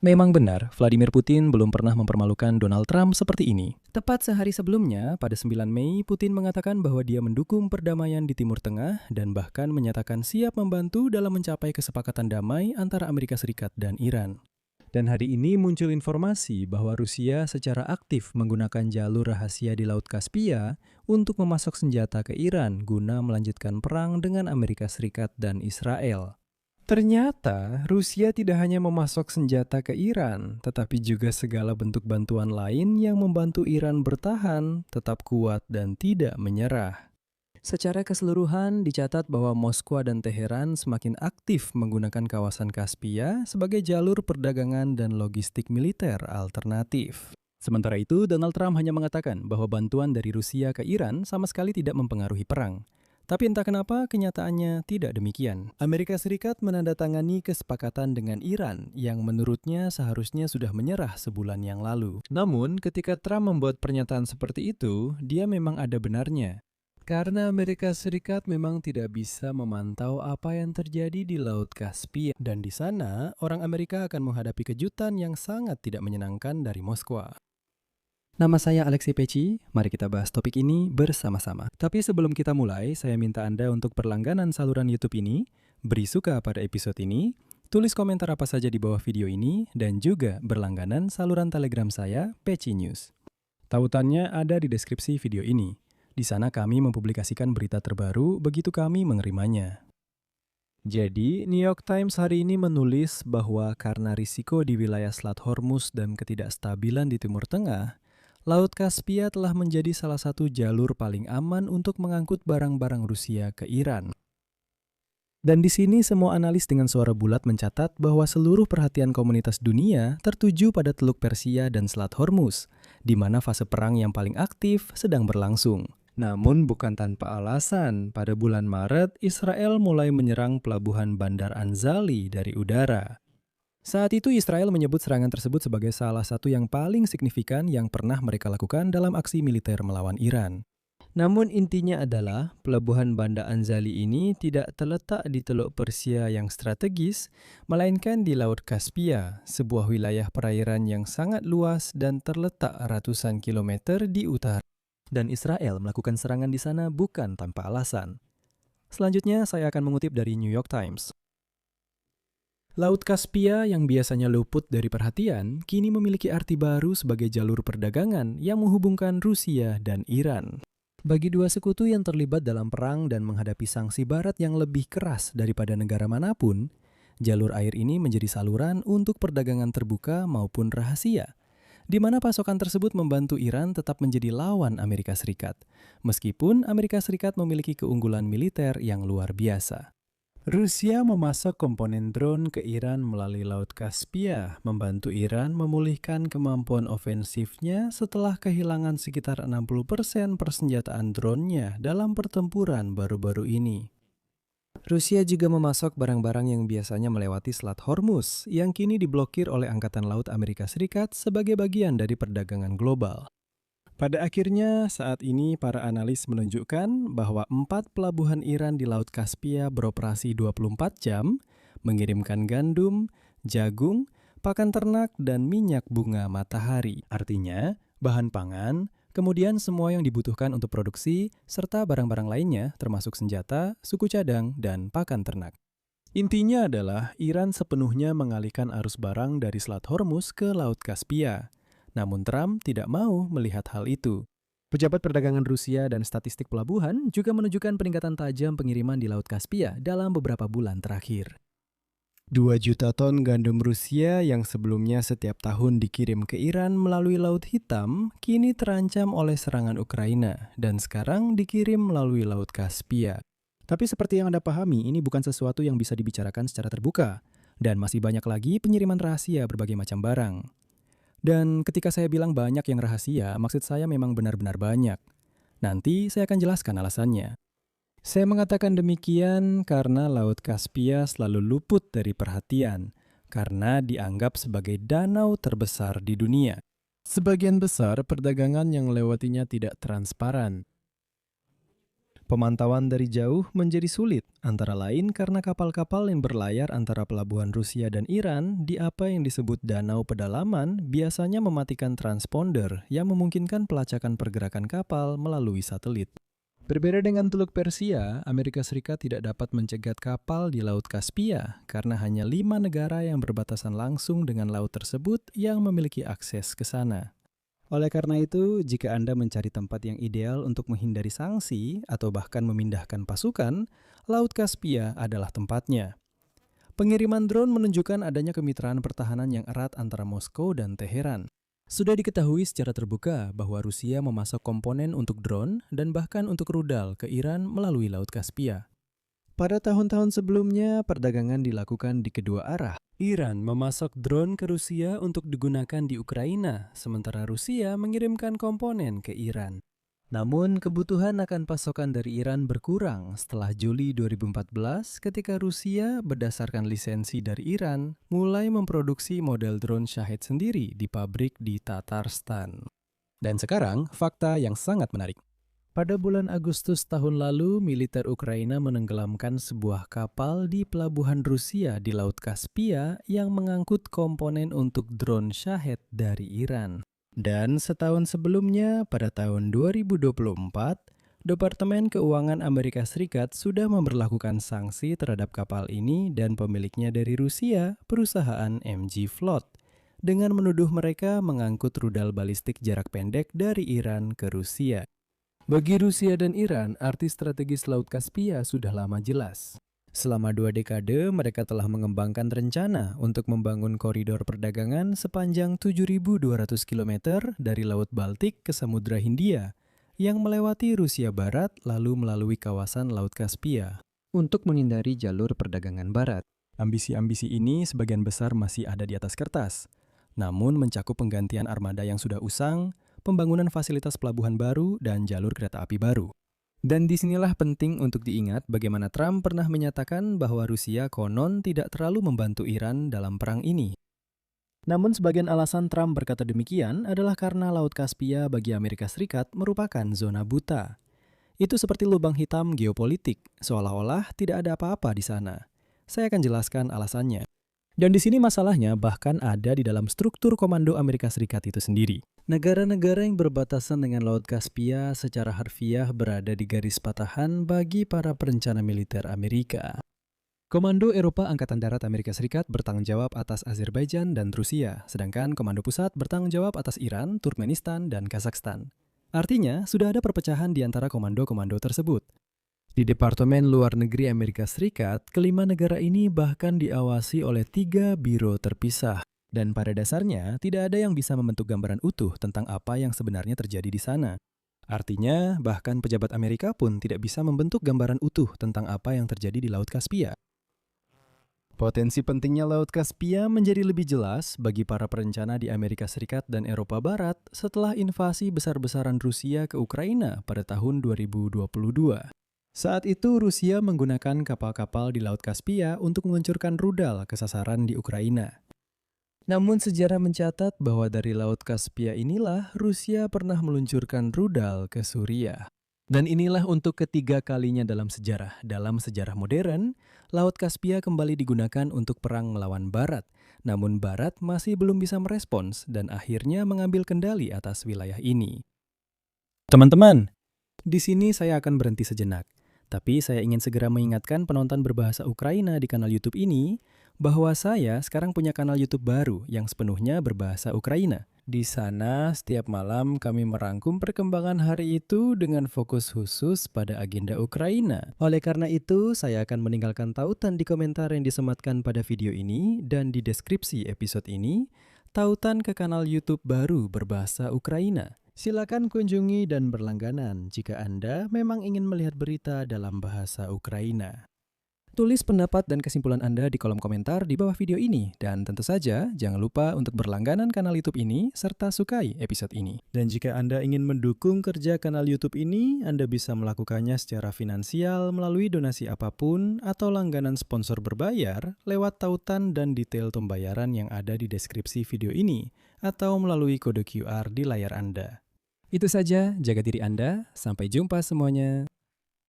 Memang benar, Vladimir Putin belum pernah mempermalukan Donald Trump seperti ini. Tepat sehari sebelumnya, pada 9 Mei, Putin mengatakan bahwa dia mendukung perdamaian di Timur Tengah dan bahkan menyatakan siap membantu dalam mencapai kesepakatan damai antara Amerika Serikat dan Iran. Dan hari ini muncul informasi bahwa Rusia secara aktif menggunakan jalur rahasia di Laut Kaspia untuk memasok senjata ke Iran guna melanjutkan perang dengan Amerika Serikat dan Israel. Ternyata, Rusia tidak hanya memasok senjata ke Iran, tetapi juga segala bentuk bantuan lain yang membantu Iran bertahan, tetap kuat, dan tidak menyerah. Secara keseluruhan, dicatat bahwa Moskwa dan Teheran semakin aktif menggunakan kawasan Kaspia sebagai jalur perdagangan dan logistik militer alternatif. Sementara itu, Donald Trump hanya mengatakan bahwa bantuan dari Rusia ke Iran sama sekali tidak mempengaruhi perang. Tapi entah kenapa kenyataannya tidak demikian. Amerika Serikat menandatangani kesepakatan dengan Iran yang menurutnya seharusnya sudah menyerah sebulan yang lalu. Namun ketika Trump membuat pernyataan seperti itu, dia memang ada benarnya. Karena Amerika Serikat memang tidak bisa memantau apa yang terjadi di Laut Kaspia. Dan di sana, orang Amerika akan menghadapi kejutan yang sangat tidak menyenangkan dari Moskwa. Nama saya Alexi Peci, mari kita bahas topik ini bersama-sama. Tapi sebelum kita mulai, saya minta Anda untuk berlangganan saluran YouTube ini, beri suka pada episode ini, tulis komentar apa saja di bawah video ini, dan juga berlangganan saluran Telegram saya, Peci News. Tautannya ada di deskripsi video ini. Di sana kami mempublikasikan berita terbaru begitu kami menerimanya. Jadi, New York Times hari ini menulis bahwa karena risiko di wilayah Selat Hormuz dan ketidakstabilan di Timur Tengah, Laut Kaspia telah menjadi salah satu jalur paling aman untuk mengangkut barang-barang Rusia ke Iran. Dan di sini semua analis dengan suara bulat mencatat bahwa seluruh perhatian komunitas dunia tertuju pada Teluk Persia dan Selat Hormuz, di mana fase perang yang paling aktif sedang berlangsung. Namun bukan tanpa alasan, pada bulan Maret Israel mulai menyerang pelabuhan Bandar Anzali dari udara. Saat itu Israel menyebut serangan tersebut sebagai salah satu yang paling signifikan yang pernah mereka lakukan dalam aksi militer melawan Iran. Namun intinya adalah pelabuhan Bandar Anzali ini tidak terletak di Teluk Persia yang strategis, melainkan di Laut Kaspia, sebuah wilayah perairan yang sangat luas dan terletak ratusan kilometer di utara. Dan Israel melakukan serangan di sana bukan tanpa alasan. Selanjutnya saya akan mengutip dari New York Times. Laut Kaspia yang biasanya luput dari perhatian, kini memiliki arti baru sebagai jalur perdagangan yang menghubungkan Rusia dan Iran. Bagi dua sekutu yang terlibat dalam perang dan menghadapi sanksi barat yang lebih keras daripada negara manapun, jalur air ini menjadi saluran untuk perdagangan terbuka maupun rahasia, di mana pasokan tersebut membantu Iran tetap menjadi lawan Amerika Serikat, meskipun Amerika Serikat memiliki keunggulan militer yang luar biasa. Rusia memasok komponen drone ke Iran melalui Laut Kaspia, membantu Iran memulihkan kemampuan ofensifnya setelah kehilangan sekitar 60% persenjataan drone-nya dalam pertempuran baru-baru ini. Rusia juga memasok barang-barang yang biasanya melewati Selat Hormuz, yang kini diblokir oleh Angkatan Laut Amerika Serikat sebagai bagian dari perdagangan global. Pada akhirnya, saat ini para analis menunjukkan bahwa 4 pelabuhan Iran di Laut Kaspia beroperasi 24 jam, mengirimkan gandum, jagung, pakan ternak, dan minyak bunga matahari. Artinya, bahan pangan, kemudian semua yang dibutuhkan untuk produksi, serta barang-barang lainnya termasuk senjata, suku cadang, dan pakan ternak. Intinya adalah Iran sepenuhnya mengalihkan arus barang dari Selat Hormuz ke Laut Kaspia. Namun Trump tidak mau melihat hal itu. Pejabat perdagangan Rusia dan statistik pelabuhan juga menunjukkan peningkatan tajam pengiriman di Laut Kaspia dalam beberapa bulan terakhir. 2 juta ton gandum Rusia yang sebelumnya setiap tahun dikirim ke Iran melalui Laut Hitam, kini terancam oleh serangan Ukraina dan sekarang dikirim melalui Laut Kaspia. Tapi seperti yang Anda pahami, ini bukan sesuatu yang bisa dibicarakan secara terbuka, dan masih banyak lagi pengiriman rahasia berbagai macam barang. Dan ketika saya bilang banyak yang rahasia, maksud saya memang benar-benar banyak. Nanti saya akan jelaskan alasannya. Saya mengatakan demikian karena Laut Kaspia selalu luput dari perhatian, karena dianggap sebagai danau terbesar di dunia. Sebagian besar perdagangan yang melewatinya tidak transparan. Pemantauan dari jauh menjadi sulit, antara lain karena kapal-kapal yang berlayar antara pelabuhan Rusia dan Iran di apa yang disebut danau pedalaman biasanya mematikan transponder yang memungkinkan pelacakan pergerakan kapal melalui satelit. Berbeda dengan Teluk Persia, Amerika Serikat tidak dapat mencegat kapal di Laut Kaspia karena hanya 5 negara yang berbatasan langsung dengan laut tersebut yang memiliki akses ke sana. Oleh karena itu, jika Anda mencari tempat yang ideal untuk menghindari sanksi atau bahkan memindahkan pasukan, Laut Kaspia adalah tempatnya. Pengiriman drone menunjukkan adanya kemitraan pertahanan yang erat antara Moskow dan Teheran. Sudah diketahui secara terbuka bahwa Rusia memasok komponen untuk drone dan bahkan untuk rudal ke Iran melalui Laut Kaspia. Pada tahun-tahun sebelumnya, perdagangan dilakukan di kedua arah. Iran memasok drone ke Rusia untuk digunakan di Ukraina, sementara Rusia mengirimkan komponen ke Iran. Namun, kebutuhan akan pasokan dari Iran berkurang setelah Juli 2014 ketika Rusia berdasarkan lisensi dari Iran mulai memproduksi model drone Shahed sendiri di pabrik di Tatarstan. Dan sekarang, fakta yang sangat menarik. Pada bulan Agustus tahun lalu, militer Ukraina menenggelamkan sebuah kapal di pelabuhan Rusia di Laut Kaspia yang mengangkut komponen untuk drone Shahed dari Iran. Dan setahun sebelumnya, pada tahun 2024, Departemen Keuangan Amerika Serikat sudah memberlakukan sanksi terhadap kapal ini dan pemiliknya dari Rusia, perusahaan MG Float, dengan menuduh mereka mengangkut rudal balistik jarak pendek dari Iran ke Rusia. Bagi Rusia dan Iran, arti strategis Laut Kaspia sudah lama jelas. Selama 2 dekade, mereka telah mengembangkan rencana untuk membangun koridor perdagangan sepanjang 7.200 km dari Laut Baltik ke Samudra Hindia, yang melewati Rusia Barat lalu melalui kawasan Laut Kaspia, untuk menghindari jalur perdagangan barat. Ambisi-ambisi ini sebagian besar masih ada di atas kertas, namun mencakup penggantian armada yang sudah usang, pembangunan fasilitas pelabuhan baru, dan jalur kereta api baru. Dan disinilah penting untuk diingat bagaimana Trump pernah menyatakan bahwa Rusia konon tidak terlalu membantu Iran dalam perang ini. Namun sebagian alasan Trump berkata demikian adalah karena Laut Kaspia bagi Amerika Serikat merupakan zona buta. Itu seperti lubang hitam geopolitik, seolah-olah tidak ada apa-apa di sana. Saya akan jelaskan alasannya. Dan di sini masalahnya bahkan ada di dalam struktur komando Amerika Serikat itu sendiri. Negara-negara yang berbatasan dengan Laut Kaspia secara harfiah berada di garis patahan bagi para perencana militer Amerika. Komando Eropa Angkatan Darat Amerika Serikat bertanggung jawab atas Azerbaijan dan Rusia, sedangkan Komando Pusat bertanggung jawab atas Iran, Turkmenistan, dan Kazakhstan. Artinya, sudah ada perpecahan di antara komando-komando tersebut. Di Departemen Luar Negeri Amerika Serikat, kelima negara ini bahkan diawasi oleh 3 biro terpisah. Dan pada dasarnya, tidak ada yang bisa membentuk gambaran utuh tentang apa yang sebenarnya terjadi di sana. Artinya, bahkan pejabat Amerika pun tidak bisa membentuk gambaran utuh tentang apa yang terjadi di Laut Kaspia. Potensi pentingnya Laut Kaspia menjadi lebih jelas bagi para perencana di Amerika Serikat dan Eropa Barat setelah invasi besar-besaran Rusia ke Ukraina pada tahun 2022. Saat itu Rusia menggunakan kapal-kapal di Laut Kaspia untuk meluncurkan rudal ke sasaran di Ukraina. Namun sejarah mencatat bahwa dari Laut Kaspia inilah Rusia pernah meluncurkan rudal ke Suriah. Dan inilah untuk ketiga kalinya dalam sejarah modern, Laut Kaspia kembali digunakan untuk perang melawan Barat. Namun Barat masih belum bisa merespons dan akhirnya mengambil kendali atas wilayah ini. Teman-teman, di sini saya akan berhenti sejenak. Tapi saya ingin segera mengingatkan penonton berbahasa Ukraina di kanal YouTube ini bahwa saya sekarang punya kanal YouTube baru yang sepenuhnya berbahasa Ukraina. Di sana setiap malam kami merangkum perkembangan hari itu dengan fokus khusus pada agenda Ukraina. Oleh karena itu, saya akan meninggalkan tautan di komentar yang disematkan pada video ini dan di deskripsi episode ini, tautan ke kanal YouTube baru berbahasa Ukraina. Silakan kunjungi dan berlangganan jika Anda memang ingin melihat berita dalam bahasa Ukraina. Tulis pendapat dan kesimpulan Anda di kolom komentar di bawah video ini. Dan tentu saja, jangan lupa untuk berlangganan kanal YouTube ini serta sukai episode ini. Dan jika Anda ingin mendukung kerja kanal YouTube ini, Anda bisa melakukannya secara finansial melalui donasi apapun atau langganan sponsor berbayar lewat tautan dan detail pembayaran yang ada di deskripsi video ini atau melalui kode QR di layar Anda. Itu saja, jaga diri Anda. Sampai jumpa semuanya.